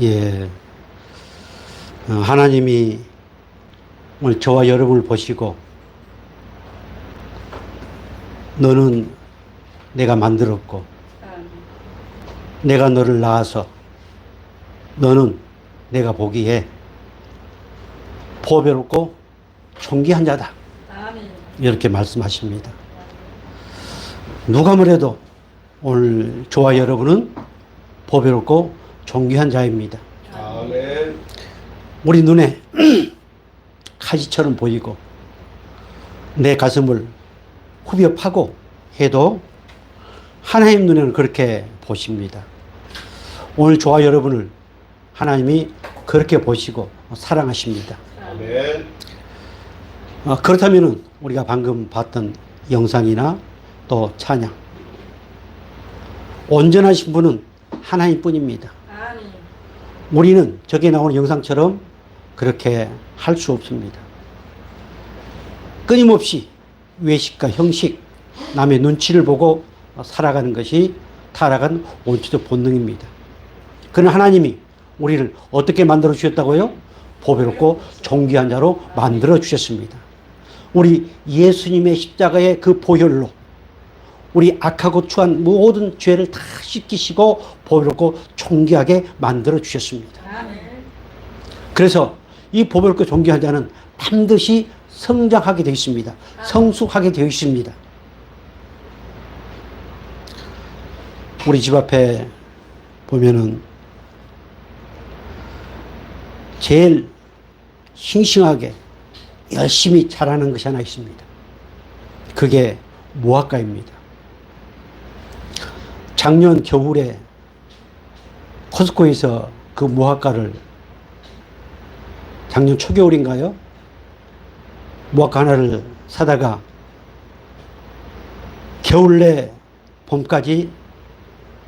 예, 하나님이 오늘 저와 여러분을 보시고 너는 내가 만들었고 내가 너를 낳아서 너는 내가 보기에 보배롭고 존귀한 자다. 이렇게 말씀하십니다. 누가 뭐래도 오늘 저와 여러분은 보배롭고 존귀한 자입니다. 아멘. 우리 눈에 가시처럼 보이고 내 가슴을 후벼 파고 해도 하나님 눈에는 그렇게 보십니다. 오늘 저와 여러분을 하나님이 그렇게 보시고 사랑하십니다. 아멘. 그렇다면 우리가 방금 봤던 영상이나 또 찬양, 온전하신 분은 하나님뿐입니다. 우리는 저기 나오는 영상처럼 그렇게 할 수 없습니다. 끊임없이 외식과 형식, 남의 눈치를 보고 살아가는 것이 타락한 원초적 본능입니다. 그러나 하나님이 우리를 어떻게 만들어 주셨다고요? 보배롭고 존귀한 자로 만들어 주셨습니다. 우리 예수님의 십자가의 그 보혈로 우리 악하고 추한 모든 죄를 다 씻기시고 보배롭고 존귀하게 만들어 주셨습니다. 그래서 이 보배롭고 존귀한 자는 반드시 성장하게 되어 있습니다. 성숙하게 되어 있습니다. 우리 집 앞에 보면은 제일 싱싱하게 열심히 자라는 것이 하나 있습니다. 그게 무화과입니다. 작년 겨울에 코스코에서 그 무화과를 작년 초겨울인가요? 무화과 하나를 사다가 겨울 내 봄까지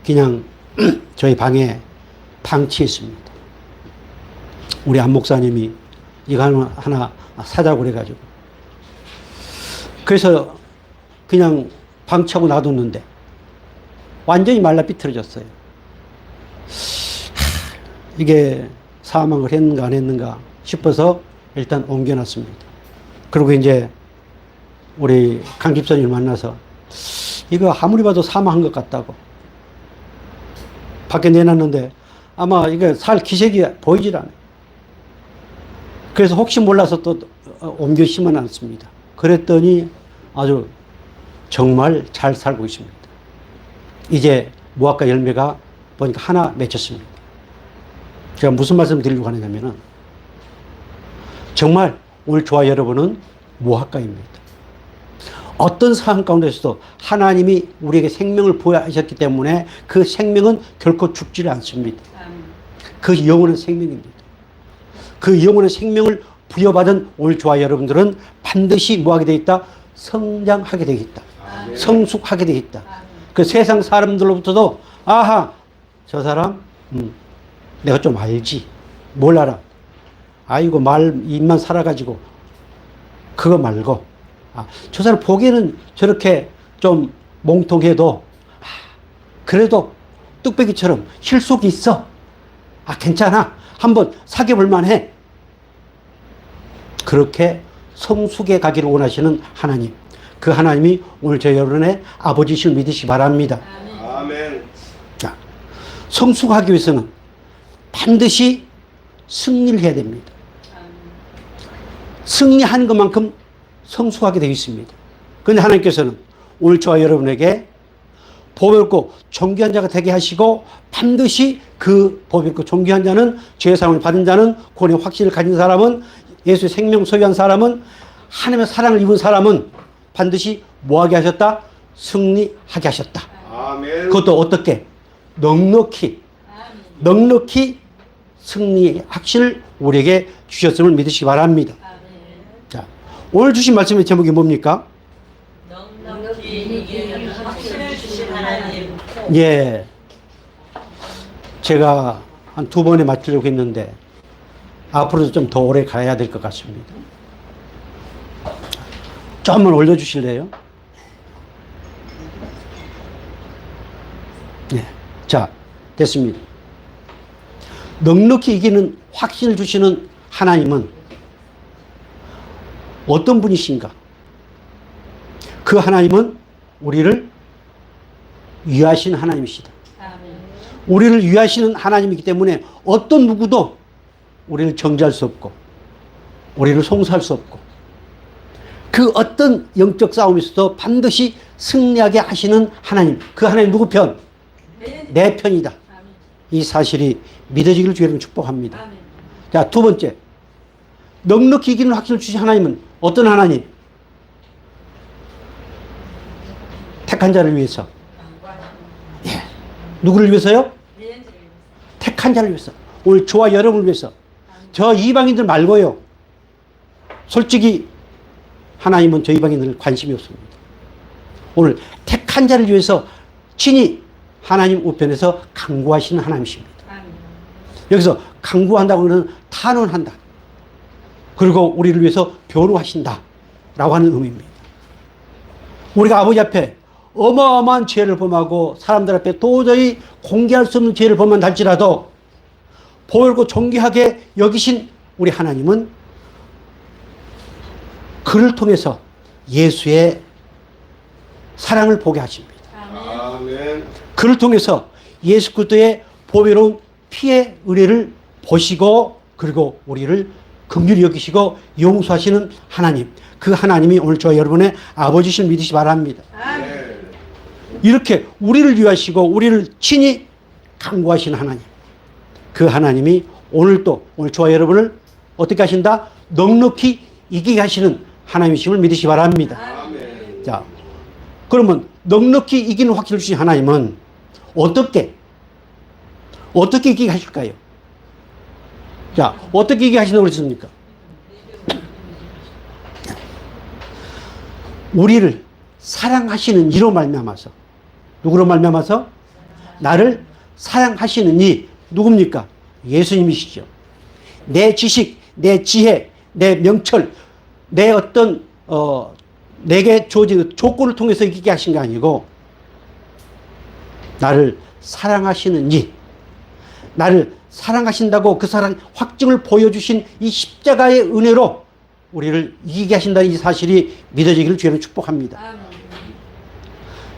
그냥 저희 방에 방치했습니다. 우리 안 목사님이 이거 하나 사자고 그래가지고. 그래서 그냥 방치하고 놔뒀는데 완전히 말라 삐뚤어졌어요. 이게 사망을 했는가 안 했는가 싶어서 일단 옮겨놨습니다. 그리고 이제 우리 강 집사님을 만나서 이거 아무리 봐도 사망한 것 같다고 밖에 내놨는데 아마 이게 살 기색이 보이질 않아요. 그래서 혹시 몰라서 또 옮겨 심어 놨습니다. 그랬더니 아주 정말 잘 살고 있습니다. 이제 무화과 열매가 보니까 하나 맺혔습니다. 제가 무슨 말씀 드리려고 하느냐면은 정말 오늘 저와 여러분은 무화과입니다. 어떤 상황 가운데서도 하나님이 우리에게 생명을 부여하셨기 때문에 그 생명은 결코 죽지 않습니다. 그 영원한 생명입니다. 그 영원한 생명을 부여받은 오늘 저와 여러분들은 반드시 뭐하게 되어 있다? 성장하게 되어 있다. 성숙하게 되어 있다. 그 세상 사람들로부터도 아하 저 사람 내가 좀 알지. 뭘 알아? 아이고 입만 살아가지고 그거 말고 저 사람 보기에는 저렇게 좀 몽통해도 그래도 뚝배기처럼 실속이 있어. 괜찮아. 한번 사귀어볼 만해. 그렇게 성숙해 가기를 원하시는 하나님. 그 하나님이 오늘 저 여러분의 아버지실 믿으시기 바랍니다. 아멘. 자, 성숙하기 위해서는 반드시 승리를 해야 됩니다. 승리하는 것만큼 성숙하게 되어 있습니다. 그런데 하나님께서는 오늘 저와 여러분에게 보배롭고 존귀한 자가 되게 하시고 반드시 그 보배롭고 존귀한 자는 죄의 사함을 받은 자는 구원의 확신을 가진 사람은 예수의 생명 소유한 사람은 하나님의 사랑을 입은 사람은 반드시 뭐하게 하셨다? 승리하게 하셨다. 아멘. 그것도 어떻게? 넉넉히 승리의 확신을 우리에게 주셨음을 믿으시기 바랍니다. 자, 오늘 주신 말씀의 제목이 뭡니까? 넉넉히 확신을 주신 하나님. 예. 제가 한 2번에 맞추려고 했는데 앞으로도 좀 더 오래 가야 될 것 같습니다. 좀만 올려주실래요? 네. 자, 됐습니다. 넉넉히 이기는 확신을 주시는 하나님은 어떤 분이신가? 그 하나님은 우리를 위하신 하나님이시다. 아멘. 우리를 위하시는 하나님이기 때문에 어떤 누구도 우리를 정죄할 수 없고 우리를 송사할 수 없고 그 어떤 영적 싸움에서도 반드시 승리하게 하시는 하나님, 그 하나님 누구 편? 내 편이다. 아멘. 이 사실이 믿어지기를 주의 이름으로 축복합니다. 아멘. 자, 두 번째, 넉넉히 이기는 확신을 주신 하나님은 어떤 하나님? 택한 자를 위해서. 예. 누구를 위해서요? 택한 자를 위해서. 오늘 저와 여러분을 위해서. 저 이방인들 말고요. 솔직히 하나님은 저 이방인들 관심이 없습니다. 오늘 택한 자를 위해서 친히 하나님 우편에서 강구하시는 하나님이십니다. 아멘. 여기서 강구한다고 하는 탄원한다. 그리고 우리를 위해서 변호하신다. 라고 하는 의미입니다. 우리가 아버지 앞에 어마어마한 죄를 범하고 사람들 앞에 도저히 공개할 수 없는 죄를 범한다 할지라도 보혈고 존귀하게 여기신 우리 하나님은 그를 통해서 예수의 사랑을 보게 하십니다. 아멘. 그를 통해서 예수 그리스도의 보배로운 피의 은혜를 보시고 그리고 우리를 긍휼히 여기시고 용서하시는 하나님, 그 하나님이 오늘 저와 여러분의 아버지신 믿으시 바랍니다. 아멘. 이렇게 우리를 위하시고 우리를 친히 강구하시는 하나님, 그 하나님이 오늘도 오늘 저와 여러분을 어떻게 하신다? 넉넉히 이기게 하시는 하나님이심을 믿으시 바랍니다. 아멘. 자, 그러면 넉넉히 이기는 확신을 주신 하나님은 어떻게 이기게 하실까요? 자, 어떻게 이기게 하신다고 그랬습니까? 우리를 사랑하시는 이로 말미암아서, 누구로 말미암아서? 나를 사랑하시는 이 누굽니까? 예수님이시죠. 내 지식, 내 지혜, 내 명철, 내 어떤 내게 주어진 조건을 통해서 이기게 하신 게 아니고 나를 사랑하시는 이, 나를 사랑하신다고 그 사랑 확증을 보여주신 이 십자가의 은혜로 우리를 이기게 하신다는 이 사실이 믿어지기를 주님은 축복합니다. 아멘.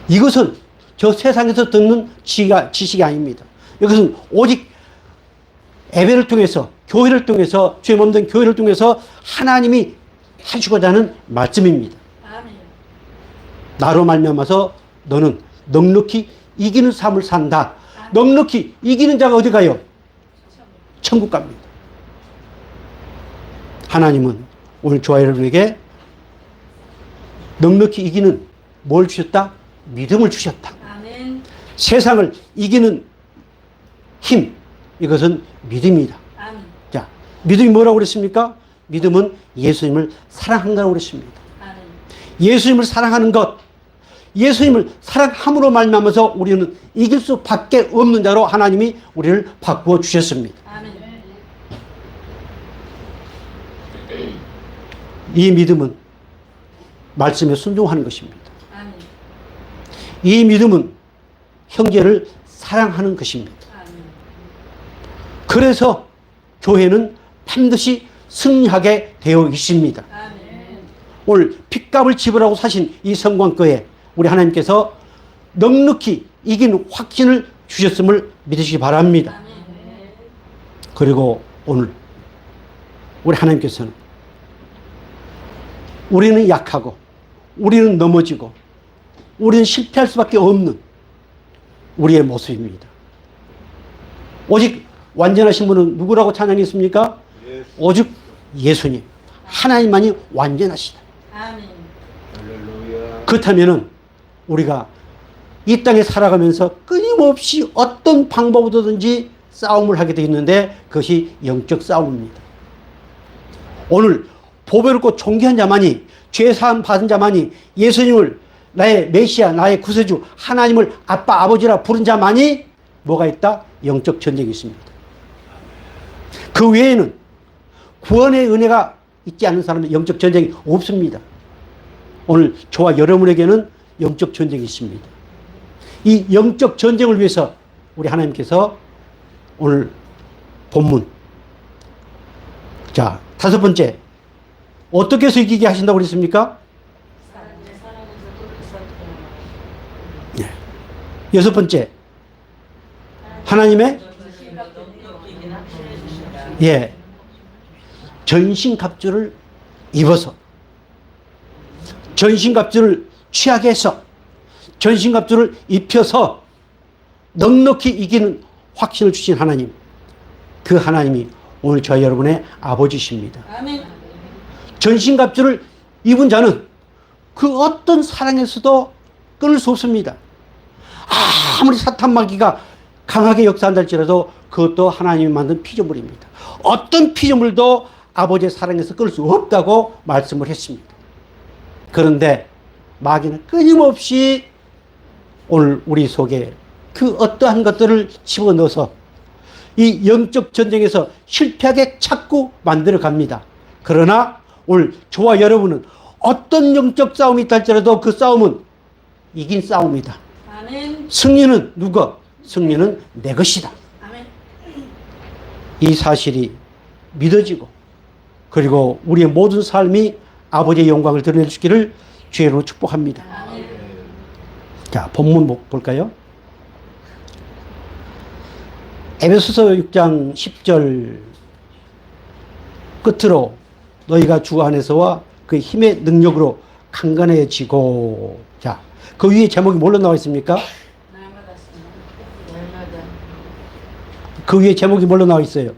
이것은 저 세상에서 듣는 지식이 아닙니다. 이것은 오직 예배를 통해서, 교회를 통해서, 주의 몸 된 교회를 통해서 하나님이 하시고자 하는 말씀입니다. 아멘. 나로 말미암아서 너는 넉넉히 이기는 삶을 산다. 넉넉히 이기는 자가 어디 가요? 천국 갑니다. 하나님은 오늘 저와 여러분에게 넉넉히 이기는 뭘 주셨다? 믿음을 주셨다. 아멘. 세상을 이기는 힘, 이것은 믿음이다. 아멘. 자, 믿음이 뭐라고 그랬습니까? 믿음은 예수님을 사랑한다고 그랬습니다. 아멘. 예수님을 사랑하는 것, 예수님을 사랑함으로 말미암아서 우리는 이길 수밖에 없는 자로 하나님이 우리를 바꾸어 주셨습니다. 아멘. 이 믿음은 말씀에 순종하는 것입니다. 아멘. 이 믿음은 형제를 사랑하는 것입니다. 아멘. 그래서 교회는 반드시 승리하게 되어 있습니다. 아멘. 오늘 핏값을 지불하고 사신 이 성광교회 우리 하나님께서 넉넉히 이긴 확신을 주셨음을 믿으시기 바랍니다. 아멘. 그리고 오늘 우리 하나님께서는 우리는 약하고 우리는 넘어지고 우리는 실패할 수밖에 없는 우리의 모습입니다. 오직 완전하신 분은 누구라고 찬양했습니까? 예수. 오직 예수님, 하나님만이 완전하시다. 아멘. 할렐루야. 그렇다면은 우리가 이 땅에 살아가면서 끊임없이 어떤 방법으로든지 싸움을 하게 되어 있는데 그것이 영적 싸움입니다. 오늘 보배롭고 존귀한 자만이, 죄사함 받은 자만이, 예수님을 나의 메시아, 나의 구세주, 하나님을 아빠, 아버지라 부른 자만이 뭐가 있다? 영적 전쟁이 있습니다. 그 외에는 구원의 은혜가 있지 않는 사람은 영적 전쟁이 없습니다. 오늘 저와 여러분에게는 영적 전쟁이 있습니다. 이 영적 전쟁을 위해서 우리 하나님께서 오늘 본문. 자, 다섯 번째. 어떻게 해서 이기게 하신다고 그랬습니까? 네. 여섯 번째. 하나님의 예, 전신갑주를 입어서 전신갑주를 취하게 해서 전신갑주를 입혀서 넉넉히 이기는 확신을 주신 하나님, 그 하나님이 오늘 저희 여러분의 아버지십니다. 아멘. 전신갑주를 입은 자는 그 어떤 사랑에서도 끊을 수 없습니다. 아무리 사탄 마귀가 강하게 역사한다 할지라도 그것도 하나님이 만든 피조물입니다. 어떤 피조물도 아버지의 사랑에서 끊을 수 없다고 말씀을 했습니다. 그런데 마귀는 끊임없이 오늘 우리 속에 그 어떠한 것들을 집어넣어서 이 영적 전쟁에서 실패하게 자꾸 만들어 갑니다. 그러나 오늘 저와 여러분은 어떤 영적 싸움이 있다 할지라도 그 싸움은 이긴 싸움이다. 아멘. 승리는 누가? 승리는 내 것이다. 아멘. 이 사실이 믿어지고 그리고 우리의 모든 삶이 아버지의 영광을 드러낼 수 있기를 주의 이름으로 축복합니다. 아멘. 자, 본문 볼까요? 에베소서 6장 10절 끝으로 너희가 주 안에서와 그 힘의 능력으로 강건해지고. 자, 그 위에 제목이 뭘로 나와 있습니까? 날마다 날마다. 그 위에 제목이 뭘로 나와 있어요?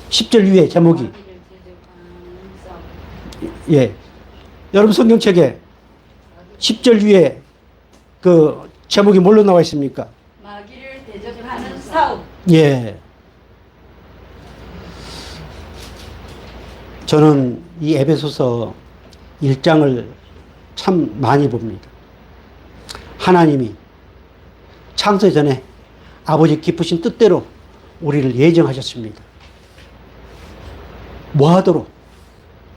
10절 위에 제목이. 예. 여러분 성경책에 10절 위에 그 제목이 뭘로 나와 있습니까? 마귀를 대적하는 싸움. 예. 저는 이 에베소서 1장을 참 많이 봅니다. 하나님이 창세 전에 아버지 기쁘신 뜻대로 우리를 예정하셨습니다. 뭐 하도록?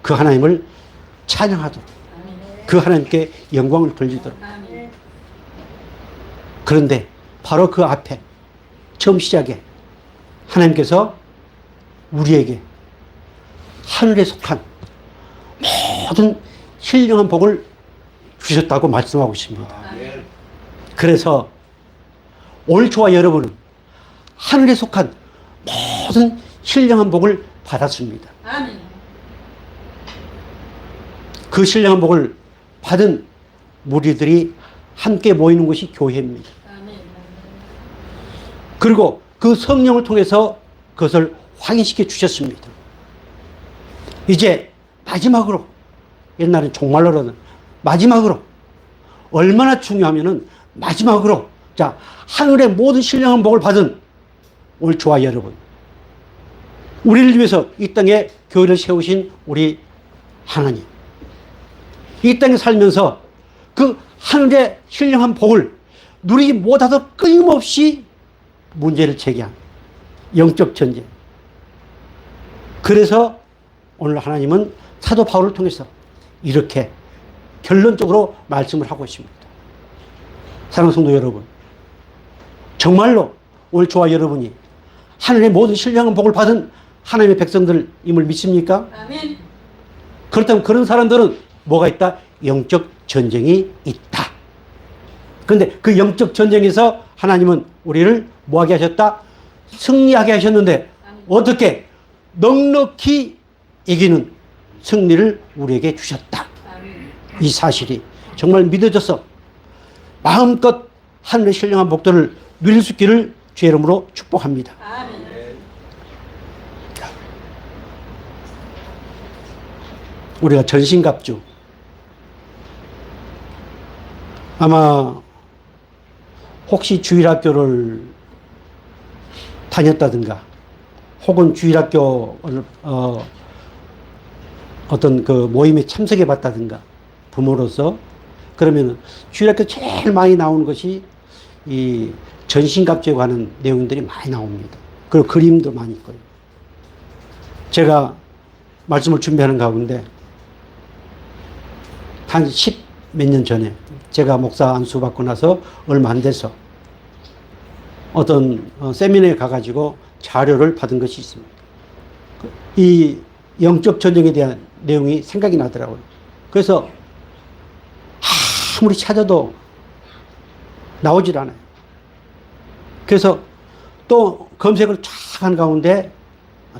그 하나님을 찬양하도록. 그 하나님께 영광을 돌리도록. 아멘. 그런데 바로 그 앞에 처음 시작에 하나님께서 우리에게 하늘에 속한 모든 신령한 복을 주셨다고 말씀하고 있습니다. 아멘. 그래서 오늘 저와 여러분은 하늘에 속한 모든 신령한 복을 받았습니다. 아멘. 그 신령한 복을 받은 무리들이 함께 모이는 곳이 교회입니다. 아멘. 그리고 그 성령을 통해서 그것을 확인시켜 주셨습니다. 이제 마지막으로, 옛날엔 종말로는 마지막으로, 얼마나 중요하면은 마지막으로, 자, 하늘의 모든 신령한 복을 받은 오늘 저와 여러분, 우리를 위해서 이 땅에 교회를 세우신 우리 하나님, 이 땅에 살면서 그 하늘의 신령한 복을 누리지 못하도록 끊임없이 문제를 제기한 영적 전쟁. 그래서 오늘 하나님은 사도 바울을 통해서 이렇게 결론적으로 말씀을 하고 있습니다. 사랑하는 성도 여러분, 정말로 오늘 저와 여러분이 하늘의 모든 신령한 복을 받은 하나님의 백성들임을 믿습니까? 아멘. 그렇다면 그런 사람들은 뭐가 있다? 영적 전쟁이 있다. 그런데 그 영적 전쟁에서 하나님은 우리를 뭐하게 하셨다? 승리하게 하셨는데 어떻게? 넉넉히 이기는 승리를 우리에게 주셨다. 아멘. 이 사실이 정말 믿어져서 마음껏 하늘의 신령한 복들을 누릴 수 있기를 주의 이름으로 축복합니다. 아멘. 우리가 전신갑주, 아마 혹시 주일학교를 다녔다든가 혹은 주일학교를 어떤 그 모임에 참석해 봤다든가 부모로서, 그러면 주일학교 제일 많이 나오는 것이 이 전신갑주에 관한 내용들이 많이 나옵니다. 그리고 그림도 많이 있고요. 제가 말씀을 준비하는 가운데 한 10 몇 년 전에 제가 목사 안수 받고 나서 얼마 안 돼서 어떤 세미나에 가가지고 자료를 받은 것이 있습니다. 이 영적 전쟁에 대한 내용이 생각이 나더라고요. 그래서 아무리 찾아도 나오질 않아요. 그래서 또 검색을 쫙 한 가운데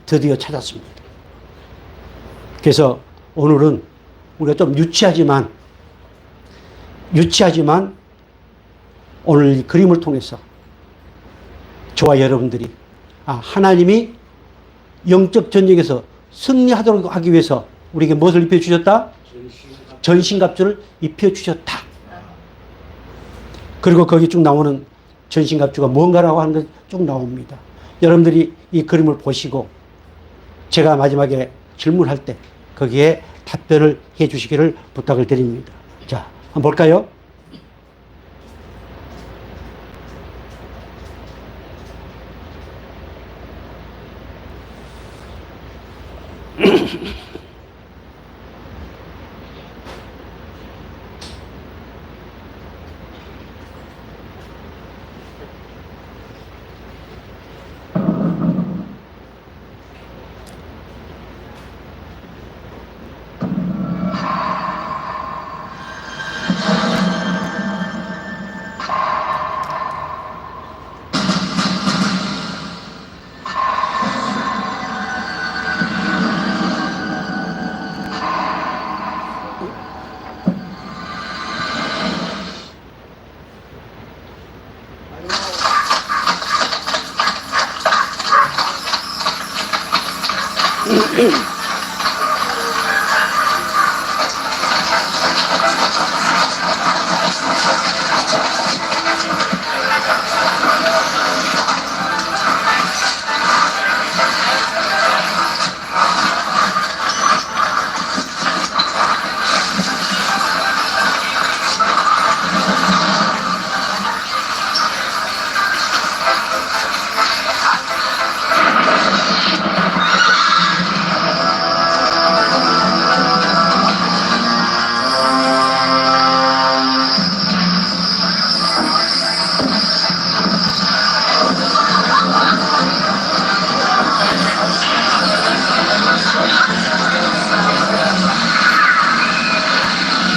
드디어 찾았습니다. 그래서 오늘은 우리가 좀 유치하지만 오늘 이 그림을 통해서 저와 여러분들이 하나님이 영적 전쟁에서 승리하도록 하기 위해서 우리에게 무엇을 입혀주셨다? 전신갑주를 입혀주셨다. 그리고 거기 쭉 나오는 전신갑주가 뭔가라고 하는 게 쭉 나옵니다. 여러분들이 이 그림을 보시고 제가 마지막에 질문할 때 거기에 답변을 해 주시기를 부탁을 드립니다. 자, 한번 볼까요?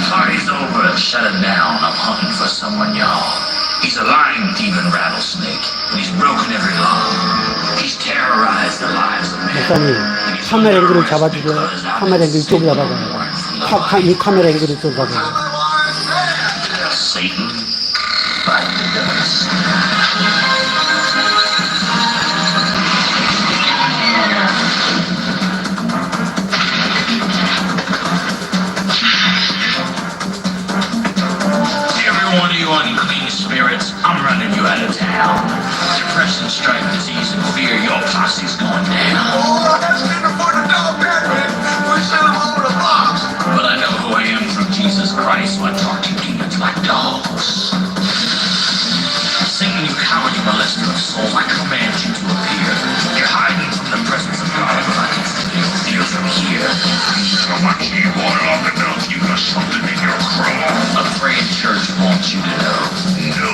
Party's over. Shut it down. I'm hunting for someone, y'all. He's a lying demon rattlesnake, and he's broken every law. He's terrorized the lives of men. 목사님, 카메라 앵글을 잡아주세요. 카메라 앵글 이쪽으로 잡아가요. 이 카메라 앵글을 이쪽으로 잡아가요. Satan, fight the dust. Every one of you unclean spirits, I'm running you out of town. Depression, strife, disease, and fear, your posse's going down. But I know who I am through Jesus Christ, so I talk to demons like dogs. Satan, you cowardly molester of souls, I command you to appear. You're hiding from the presence of God, but I can feel your fear from here. So much evil on the nose, you got something in your craw. A praying church wants you to know. No,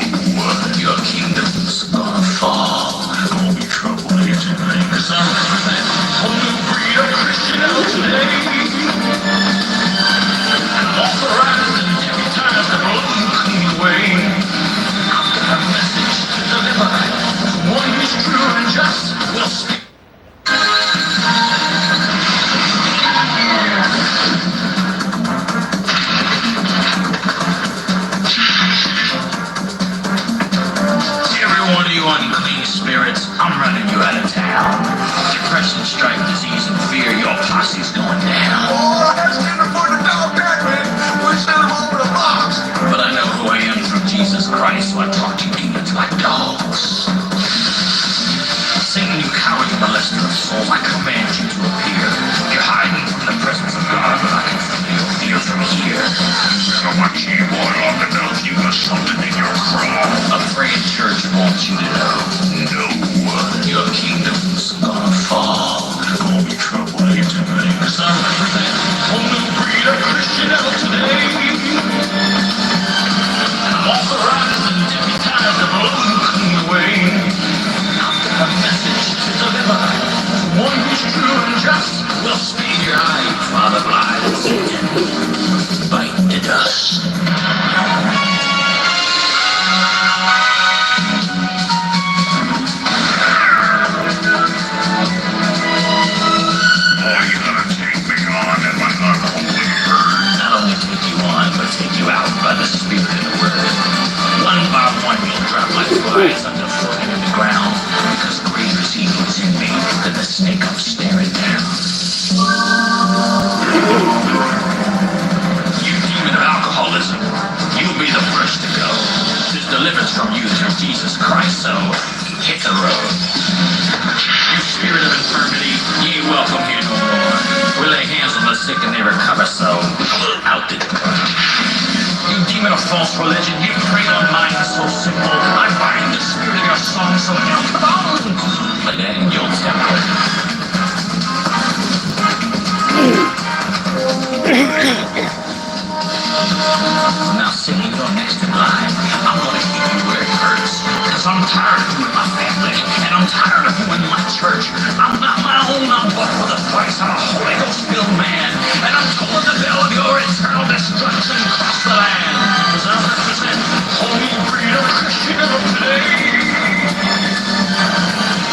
your kingdom's gonna fall. There's gonna be trouble here tonight. Cause I'm representing a new breed of Christian out today. And authorized and deputized in an unclean way. I've got a message to deliver. One who's true and just will speak. Every one of you unclean spirits, I'm running you out of town. Depression, strife, disease, and fear, your posse's going down. But I know who I am through Jesus Christ, so I talk to demons like dogs. Satan, you cowardly molester of souls, I command you to appear. You're hiding from the presence of God, but I can feel your fear from here. So much evil on the nose, you got something in your craw. A praying church wants you to know. No, your kingdom's gonna fall. There's gonna be trouble here tonight. Cause I'm representing Bite the dust. Are you gonna take me on in my unholy herd? Not only take you on, but take you out by the spirit of the word. One by one, you'll drop like flies underfoot into the ground, because greater is he who is in me than the snake I'm staring down. You demon of alcoholism, you'll be the first to go. There's deliverance from you through Jesus Christ, so hit the road. You spirit of infirmity, ye welcome here no more. We lay hands on the sick and they recover, so out the door. You demon of false religion, you prey on minds so simple. I bind the spirit of your song, so now come on. But then you'll temple. Now, Cindy, you're next in line. I'm gonna hit you where it hurts. Cause I'm tired of you in my family. And I'm tired of you in my church. I'm not my own. I'm bought with a price. I'm a Holy Ghost-filled man. And I'm tolling the bell of your eternal destruction across the land. Cause I represent holy breed of Christianism today.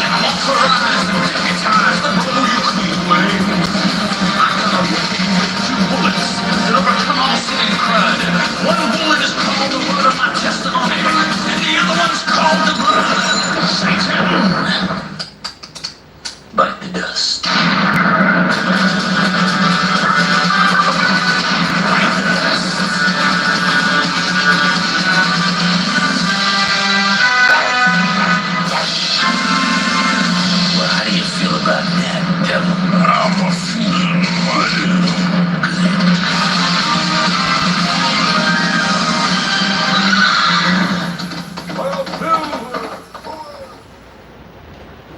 And I'm authorized and deputized to blow you clean away. I'm gonna whip you with 2 bullets that overcome all sin and crud. One bullet is called the word of my testimony, and the other one's called the blood. Satan, bite the dust. Bite the dust. Well, how do you feel about that, devil? I'm a feeling mighty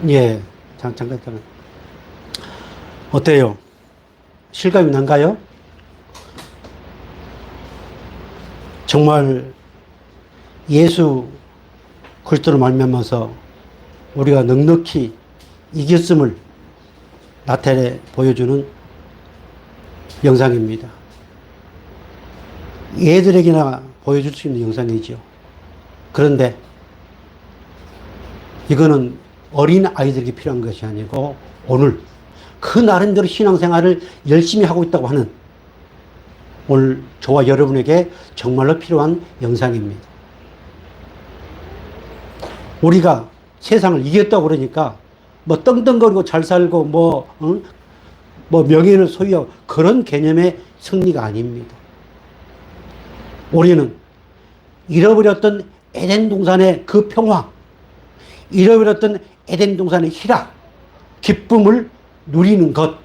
예, 잠깐. 어때요? 실감이 난가요? 정말 예수 그리스도로 말미암아서 우리가 넉넉히 이겼음을 나타내 보여주는 영상입니다. 애들에게나 보여줄 수 있는 영상이죠. 그런데 이거는 어린 아이들에게 필요한 것이 아니고 오늘 그 나름대로 신앙생활을 열심히 하고 있다고 하는 오늘 저와 여러분에게 정말로 필요한 영상입니다. 우리가 세상을 이겼다고 그러니까 뭐 떵떵거리고 잘 살고 뭐 명예를 소유하고 그런 개념의 승리가 아닙니다. 우리는 잃어버렸던 에덴 동산의 그 평화, 잃어버렸던 에덴 동산의 희락, 기쁨을 누리는 것,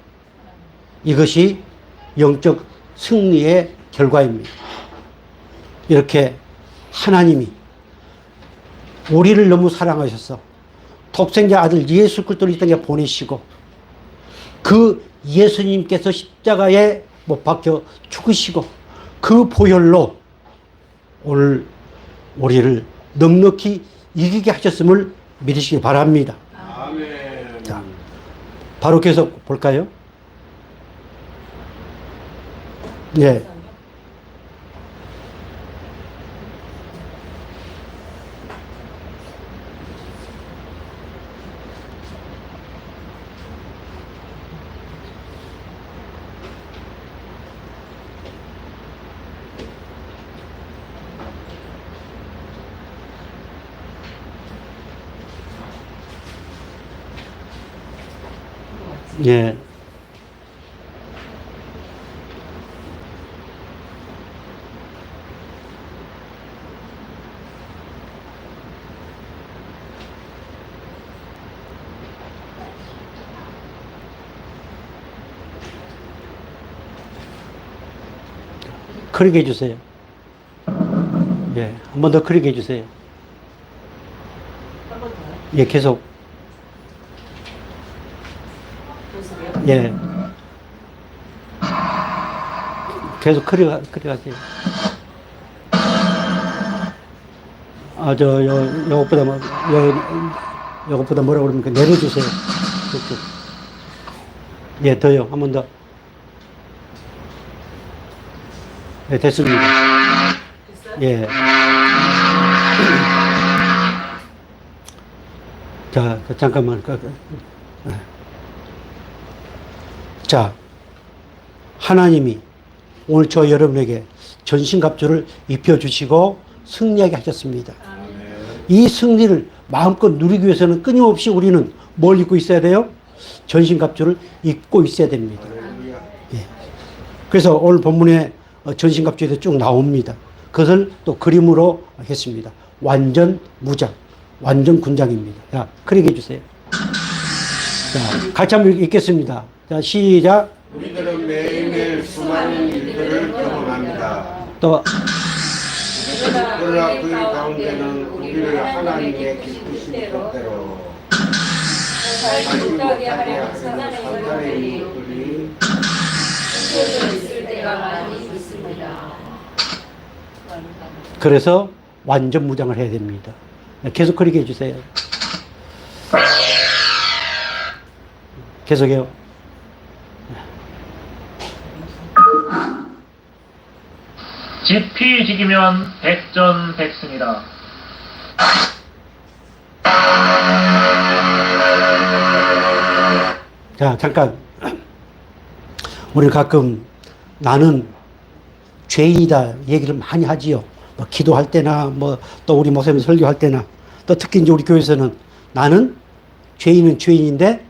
이것이 영적 승리의 결과입니다. 이렇게 하나님이 우리를 너무 사랑하셔서 독생자 아들 예수 그리스도를 이 땅에 보내시고 그 예수님께서 십자가에 못 박혀 죽으시고 그 보혈로 오늘 우리를 넉넉히 이기게 하셨음을 믿으시기 바랍니다. 아멘. 자, 바로 계속 볼까요? 예. 예. 크게 해주세요. 예, 한 번 더 크게 해주세요. 예, 계속. 예. 계속 크게 하세요. 요것보다 뭐라고 그럽니까? 내려주세요. 쭉쭉. 예, 더요. 한 번 더. 네, 됐습니다. 예. 자, 잠깐만. 자, 하나님이 오늘 저 여러분에게 전신갑주를 입혀주시고 승리하게 하셨습니다. 이 승리를 마음껏 누리기 위해서는 끊임없이 우리는 뭘 입고 있어야 돼요? 전신갑주를 입고 있어야 됩니다. 예. 그래서 오늘 본문에 전신갑주에도 쭉 나옵니다. 그것을 또 그림으로 했습니다. 완전 무장, 완전 군장입니다. 자, 그리게 해주세요. 자, 같이 한번 읽겠습니다. 자, 시작. 우리들은 매일매일 수많은 일들을 경험합니다. 또, 그러나 그 가운데는 우리를 하나님의 기쁘신 뜻대로 못하게 하려 선하는 일들이 있을 때가 많이 있습니다. 그래서 완전 무장을 해야 됩니다. 계속 그리게 해주세요. 계속해요. 지피지기면 백전백승이다. 자, 잠깐. 우리 가끔 나는 죄인이다 얘기를 많이 하지요. 뭐 기도할 때나 뭐 또 우리 목사님 설교할 때나 또 특히 이제 우리 교회에서는 나는 죄인은 죄인인데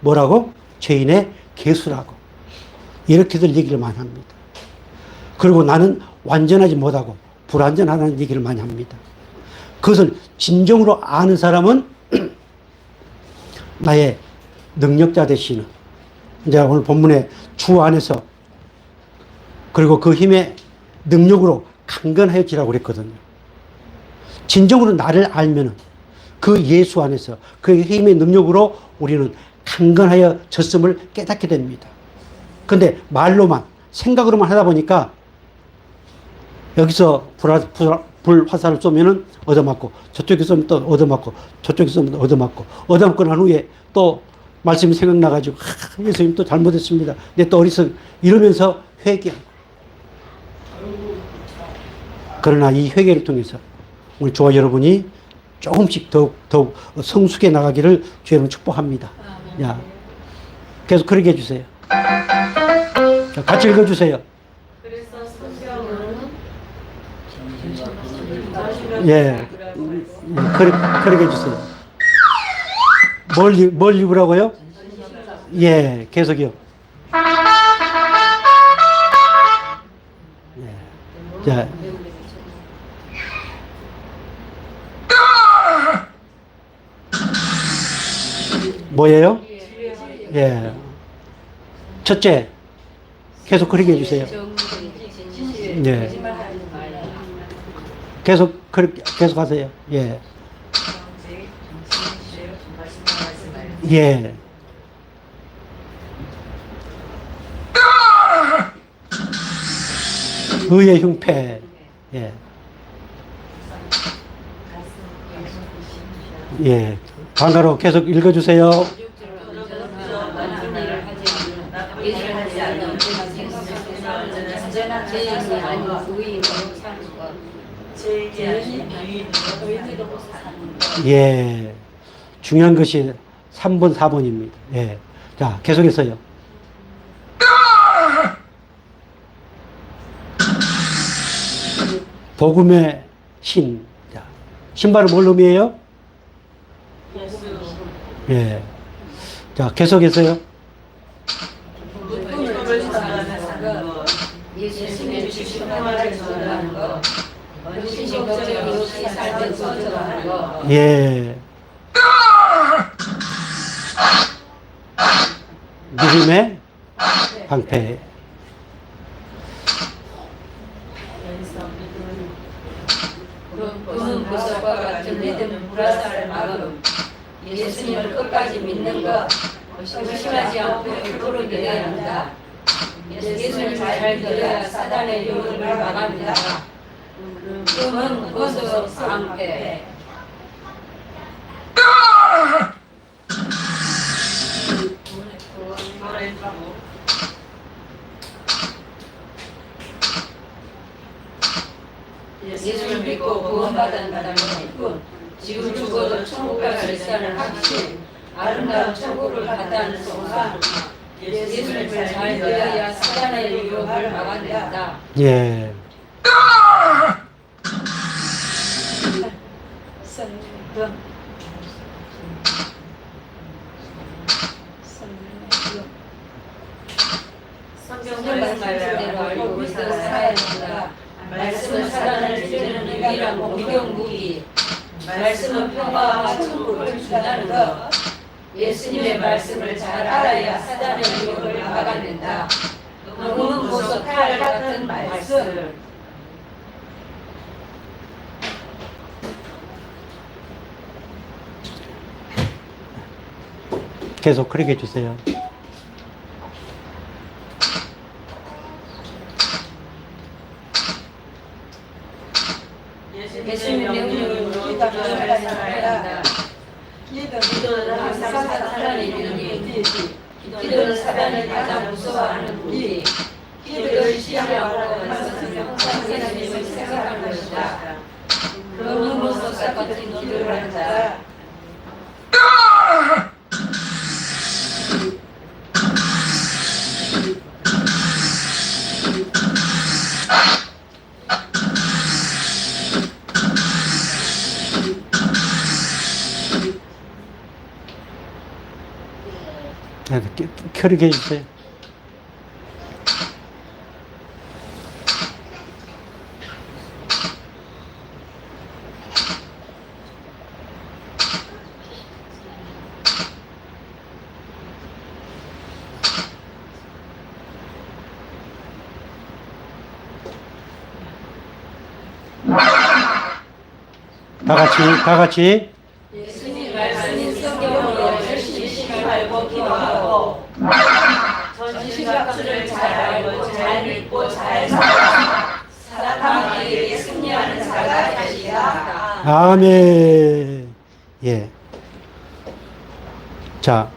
뭐라고? 죄인의 개수라고. 이렇게들 얘기를 많이 합니다. 그리고 나는 완전하지 못하고 불완전하다는 얘기를 많이 합니다. 그것을 진정으로 아는 사람은 나의 능력자 되시는 이제 오늘 본문에 주 안에서 그리고 그 힘의 능력으로 강건하여지라고 그랬거든요. 진정으로 나를 알면은 그 예수 안에서 그 힘의 능력으로 우리는 강건하여졌음을 깨닫게 됩니다. 근데 말로만 생각으로만 하다 보니까 여기서 불화살을 쏘면은 얻어맞고 저쪽에 쏘면 또 얻어맞고 저쪽에 쏘면 얻어맞고 얻어맞고 난 후에 또 말씀이 생각나가지고 예수님 또 잘못했습니다. 내 또 어리석 이러면서 회개하고 그러나 이 회개를 통해서 우리 저와 여러분이 조금씩 더욱 성숙해 나가기를 주 여러분 축복합니다. 야, 계속 그러게 해주세요. 자, 같이 읽어주세요. 그래서 성경은 예, 그러게 해주세요. 뭘 입으라고요? 예, 계속이요. 예. 자, 뭐예요? 예. 첫째, 계속 그러게 해주세요. 예. 계속 하세요. 예. 예. 의의 흉패. 예. 예. 방가로 계속 읽어주세요. 예. 중요한 것이 3번, 4번입니다. 예. 자, 계속해서요. 복음의 신. 자, 신발은 뭘 의미해요? 예. 자, 계속해서요. 예수님의 주신 평화를 전하는 것, 신신 걱정이 없이 삶을 거듭하는 것. 예. 믿음의 방패. 그는 보석과 같은 믿음 불화살을 막음. 예수님을 끝까지 믿는 것, 의심하지 않고 100% 믿어야 한다. 예수님을 잘 믿어야 사단의 유혹을 막합니다. 금은 보석 방패. 결산을 확신, 아름다운 천국을 갔다는 순간 예수님을 잘 믿어야 사단의 유혹을 막아낸다. 예. 성경 말씀대로 알고 믿어 살아야 된다. 말씀은 사단을 죽이는 유일한 공격 무기. 말씀은 평화와 천국을 준다는 것. 예수님의 말씀을 잘 알아야 사단의 유혹을 막아낸다. 너무 보소 칼 같은 말씀. 계속 그렇게 해주세요. 예수님 명령을 기도를 살아야 한다. 기도는 항상 사단의 유혹이. 기도는 사단이 가장 무서워하는 무기. 기도를 시작하고 말씀을 항상 예수님을 생각하는 것이다. 너무 보소 칼 같은 기도를 한다. 켜르게 해주세요. 다 같이. 예수님 말씀인 성경으로 열심히 알고 기도하고 전시각수를 잘 알고 잘 믿고 잘 살아 사단에게 승리하는 자가 되시다. 아멘. 예. 자,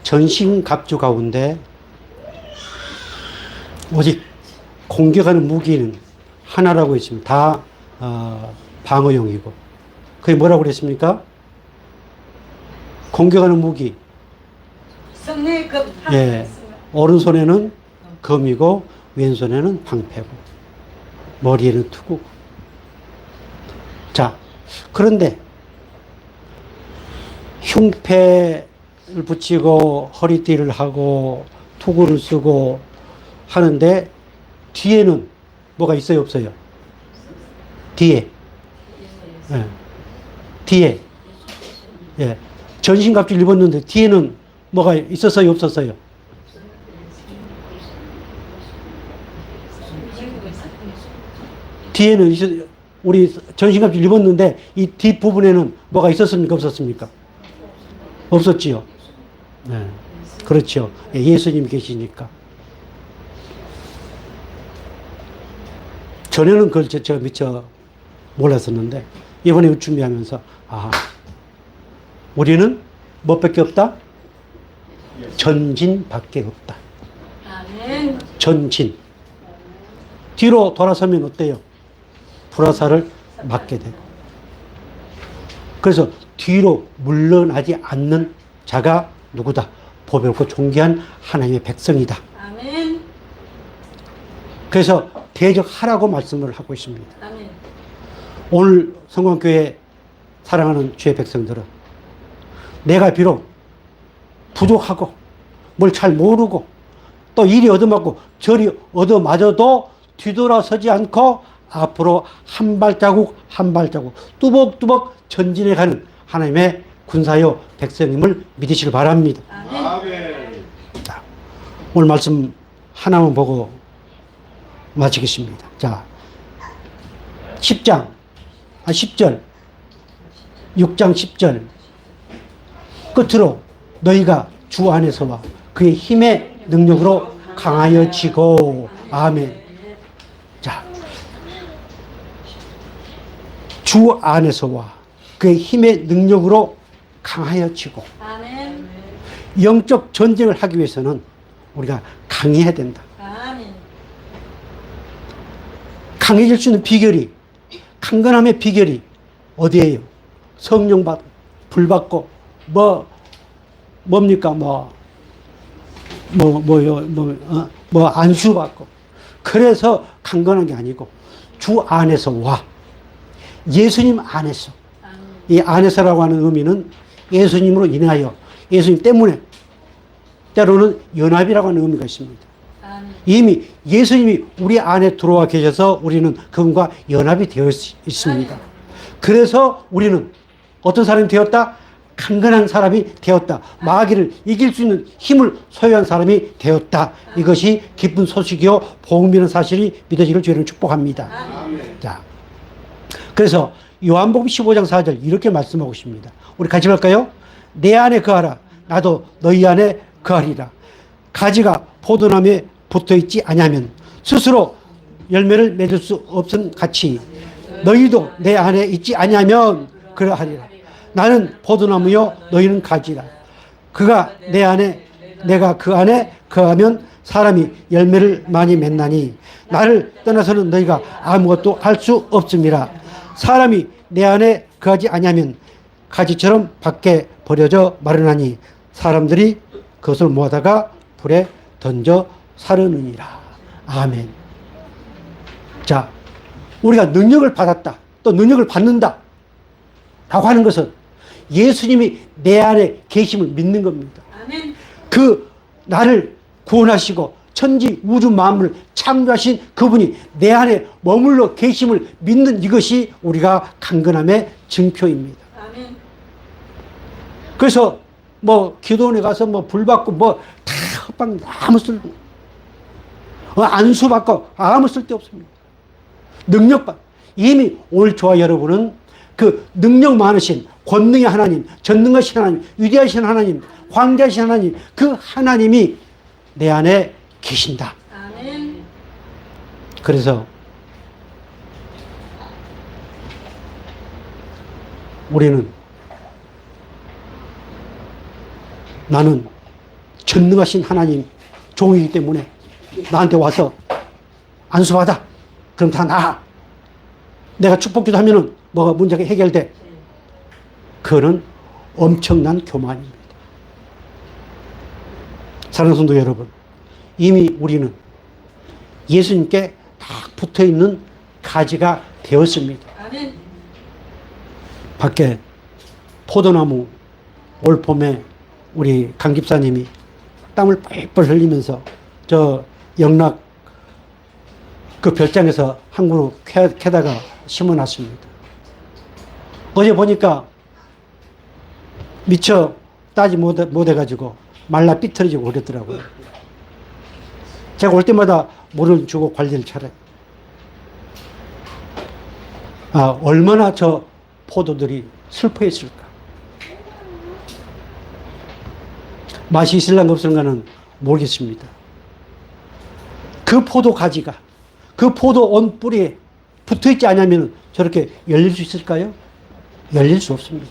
전신갑주 가운데 오직 공격하는 무기는 하나라고 했습니다. 다 방어용이고. 그게 뭐라고 그랬습니까? 공격하는 무기. 성령급. 예. 오른손에는 검이고 왼손에는 방패고 머리에는 투구고. 자, 그런데 흉패를 붙이고 허리띠를 하고 투구를 쓰고 하는데 뒤에는 뭐가 있어요, 없어요? 뒤에. 예. 뒤에. 예. 전신갑주를 입었는데 뒤에는 뭐가 있었어요, 없었어요? 뒤에는 우리 전신갑주를 입었는데 이 뒷부분에는 뭐가 있었습니까, 없었습니까? 없었지요. 네. 그렇죠. 예, 예수님이 계시니까. 전에는 그걸 제가 미처 몰랐었는데 이번에 준비하면서 우리는 뭐밖에 없다? 전진밖에 없다. 아멘. 전진. 뒤로 돌아서면 어때요? 불화살을 맞게 되고. 그래서 뒤로 물러나지 않는 자가 누구다? 보배롭고 존귀한 하나님의 백성이다. 아멘. 그래서 대적하라고 말씀을 하고 있습니다. 아멘. 오늘 성광교회 사랑하는 주의 백성들은 내가 비록 부족하고 뭘 잘 모르고 또 이리 얻어맞고 저리 얻어맞아도 뒤돌아서지 않고 앞으로 한 발자국 한 발자국 뚜벅뚜벅 전진해가는 하나님의 군사요 백성임을 믿으시길 바랍니다. 아멘. 자, 오늘 말씀 하나만 보고 마치겠습니다. 자, 10절 6장 10절 끝으로 너희가 주 안에서와 그의 힘의 능력으로 강하여지고. 아멘. 자, 주 안에서와 그의 힘의 능력으로 강하여지고. 아멘. 영적 전쟁을 하기 위해서는 우리가 강해야 된다. 아멘. 강해질 수 있는 비결이, 강건함의 비결이 어디예요? 성령 받고, 불 받고, 뭡니까? 안수받고. 그래서 강건한 게 아니고, 주 안에서 와. 예수님 안에서. 이 안에서라고 하는 의미는 예수님으로 인하여, 예수님 때문에, 때로는 연합이라고 하는 의미가 있습니다. 이미 예수님이 우리 안에 들어와 계셔서 우리는 그분과 연합이 되어 있습니다. 그래서 우리는 어떤 사람이 되었다? 강건한 사람이 되었다. 마귀를 이길 수 있는 힘을 소유한 사람이 되었다. 이것이 기쁜 소식이요 복음이라는 사실이 믿어지기를 주의는 축복합니다. 자, 그래서 요한복음 15장 4절 이렇게 말씀하고 있습니다. 우리 같이 볼까요? 내 안에 거하라. 나도 너희 안에 거하리라. 가지가 포도나무에 붙어있지 아니하면 스스로 열매를 맺을 수 없음 같이 너희도 내 안에 있지 아니하면 그러하리라. 나는 포도나무요 너희는 가지라. 그가 내 안에 내가 그 안에 거하면 사람이 열매를 많이 맺나니 나를 떠나서는 너희가 아무것도 할 수 없음이라. 사람이 내 안에 거하지 아니하면 가지처럼 밖에 버려져 마르나니 사람들이 그것을 모아다가 불에 던져 사르느니라. 아멘. 자, 우리가 능력을 받았다. 또 능력을 받는다. 라고 하는 것은 예수님이 내 안에 계심을 믿는 겁니다. 아멘. 그 나를 구원하시고 천지 우주 만물을 창조하신 그분이 내 안에 머물러 계심을 믿는 이것이 우리가 강건함의 증표입니다. 아멘. 그래서 기도원에 가서 불 받고 다 헛방 아무 쓸 안수 받고 아무 쓸데 없습니다. 능력 받. 이미 오늘 저와 여러분은 그 능력 많으신 권능의 하나님, 전능하신 하나님, 위대하신 하나님, 광대하신 하나님, 그 하나님이 내 안에 계신다. 아멘. 그래서 우리는 나는 전능하신 하나님 종이기 때문에 나한테 와서 안수받아. 그럼 다 나아. 내가 축복기도 하면은 뭐가 문제가 해결돼. 그거는 엄청난 교만입니다. 사랑하는 성도 여러분, 이미 우리는 예수님께 딱 붙어 있는 가지가 되었습니다. 아멘. 밖에 포도나무 올 봄에 우리 강 집사님이 땀을 뻘뻘 흘리면서 저 영락 그 별장에서 한 그루 캐다가 심어놨습니다. 어제 보니까 미처 따지 못해가지고 말라 삐뚤어지고 그랬더라고요. 제가 올 때마다 물을 주고 관리를 잘해요. 얼마나 저 포도들이 슬퍼했을까. 맛이 있을런가 없을런가는 모르겠습니다. 그 포도 가지가 그 포도 온 뿌리에 붙어있지 않으면 저렇게 열릴 수 있을까요? 열릴 수 없습니다.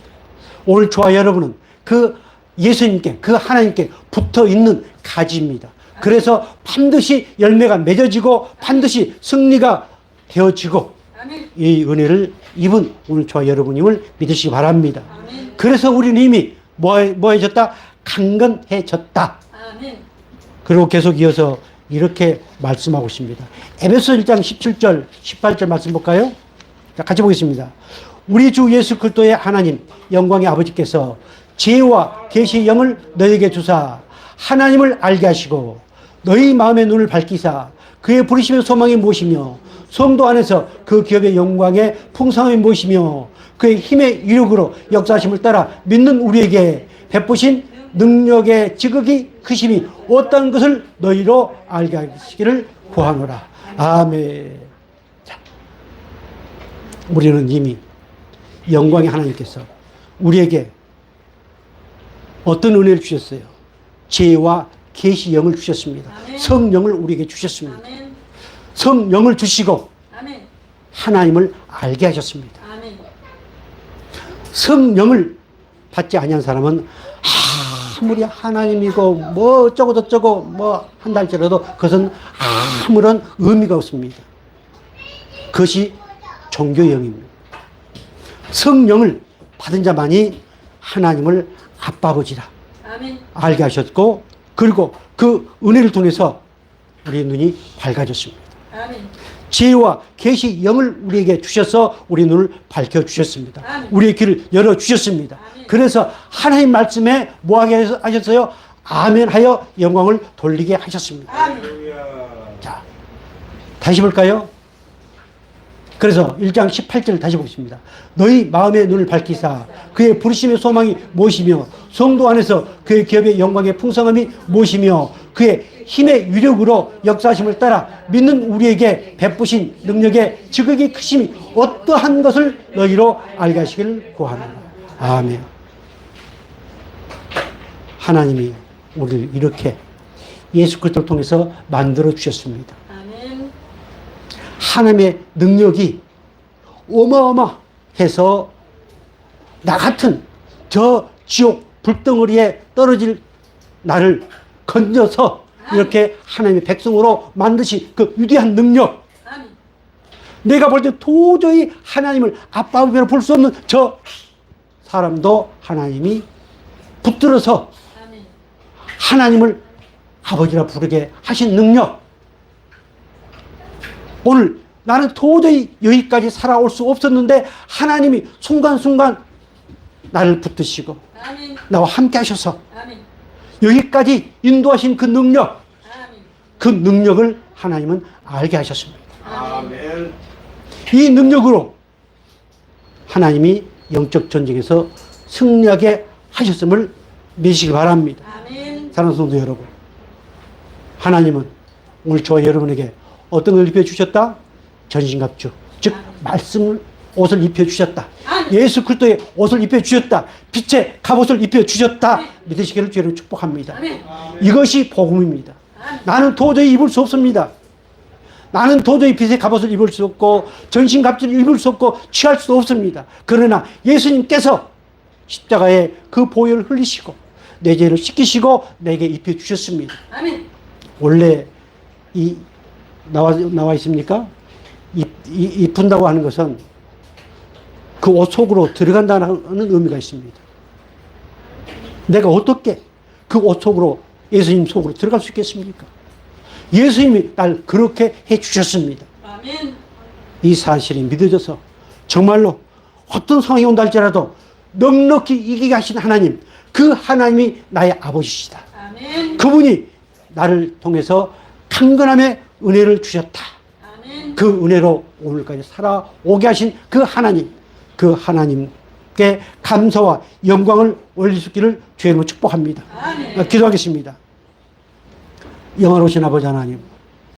오늘 저와 여러분은 그 예수님께, 그 하나님께 붙어 있는 가지입니다. 그래서 반드시 열매가 맺어지고 반드시 승리가 되어지고 아멘. 이 은혜를 입은 오늘 저와 여러분임을 믿으시기 바랍니다. 아멘. 그래서 우리는 이미 뭐해졌다? 강건해졌다. 아멘. 그리고 계속 이어서 이렇게 말씀하고 있습니다. 에베소 1장 17절, 18절 말씀 볼까요? 자, 같이 보겠습니다. 우리 주 예수 그리스도의 하나님, 영광의 아버지께서 지혜와 계시의 영을 너희에게 주사 하나님을 알게 하시고 너희 마음의 눈을 밝히사 그의 부르심의 소망이 무엇이며 성도 안에서 그 기업의 영광의 풍성함이 무엇이며 그의 힘의 이력으로 역사하심을 따라 믿는 우리에게 베푸신 능력의 지극히 크심이 어떤 것을 너희로 알게 하시기를 구하노라. 아멘. 자, 우리는 이미 영광의 하나님께서 우리에게 어떤 은혜를 주셨어요? 지혜와 계시 영을 주셨습니다. 아멘. 성령을 우리에게 주셨습니다. 아멘. 성령을 주시고 아멘. 하나님을 알게 하셨습니다. 아멘. 성령을 받지 아니한 사람은 아무리 하나님이고 뭐 어쩌고 저쩌고 뭐 한다 할지라도 그것은 아무런 의미가 없습니다. 그것이 종교형입니다. 성령을 받은 자만이 하나님을 아빠 아버지라 아멘. 알게 하셨고, 그리고 그 은혜를 통해서 우리의 눈이 밝아졌습니다. 아멘. 지혜와 계시 영을 우리에게 주셔서 우리 눈을 밝혀주셨습니다. 아멘. 우리의 귀를 열어주셨습니다. 아멘. 그래서 하나님 말씀에 뭐하게 하셨어요? 아멘하여 영광을 돌리게 하셨습니다. 아멘. 자, 다시 볼까요? 그래서 1장 18절을 다시 보겠습니다. 너희 마음의 눈을 밝히사 그의 부르심의 소망이 무엇이며 성도 안에서 그의 기업의 영광의 풍성함이 무엇이며 그의 힘의 위력으로 역사하심을 따라 믿는 우리에게 베푸신 능력의 지극히 크심이 어떠한 것을 너희로 알게 하시길 구하노라. 아멘. 하나님이 우리를 이렇게 예수 그리스도를 통해서 만들어 주셨습니다. 아멘. 하나님의 능력이 어마어마해서 나 같은 저 지옥 불덩어리에 떨어질 나를 건져서 이렇게 하나님의 백성으로 만드신 그 위대한 능력, 아멘. 내가 볼 때 도저히 하나님을 아빠 아버지로 볼 수 없는 저 사람도 하나님이 붙들어서 아멘. 하나님을 아버지라 부르게 하신 능력. 오늘 나는 도저히 여기까지 살아올 수 없었는데 하나님이 순간순간 나를 붙드시고 아멘. 나와 함께 하셔서 아멘. 여기까지 인도하신 그 능력, 아멘. 그 능력을 하나님은 알게 하셨습니다. 아멘. 이 능력으로 하나님이 영적 전쟁에서 승리하게 하셨음을 믿으시기 바랍니다. 아멘. 사랑하는 성도 여러분, 하나님은 오늘 저와 여러분에게 어떤 걸 입혀주셨다? 전신갑주, 즉 말씀을 옷을 입혀주셨다. 예수 그리스도의 옷을 입혀주셨다. 빛의 갑옷을 입혀주셨다. 믿으시기를 주로 축복합니다. 아멘. 이것이 복음입니다. 나는 도저히 입을 수 없습니다. 나는 도저히 빛의 갑옷을 입을 수 없고 전신갑주를 입을 수 없고 취할 수 없습니다. 그러나 예수님께서 십자가에 그 보혈을 흘리시고 내 죄를 씻기시고 내게 입혀주셨습니다. 아멘. 원래 이 나와 있습니까? 입힌다고 하는 것은 그 옷 속으로 들어간다는 의미가 있습니다. 내가 어떻게 그 옷 속으로 예수님 속으로 들어갈 수 있겠습니까? 예수님이 날 그렇게 해 주셨습니다. 아멘. 이 사실이 믿어져서 정말로 어떤 상황이 온다 할지라도 넉넉히 이기게 하신 하나님, 그 하나님이 나의 아버지시다. 아멘. 그분이 나를 통해서 강건함의 은혜를 주셨다. 아멘. 그 은혜로 오늘까지 살아오게 하신 그 하나님, 그 하나님께 감사와 영광을 올릴 수 있기를 주의 이름으로 축복합니다. 아멘. 기도하겠습니다. 영원하신 아버지 하나님,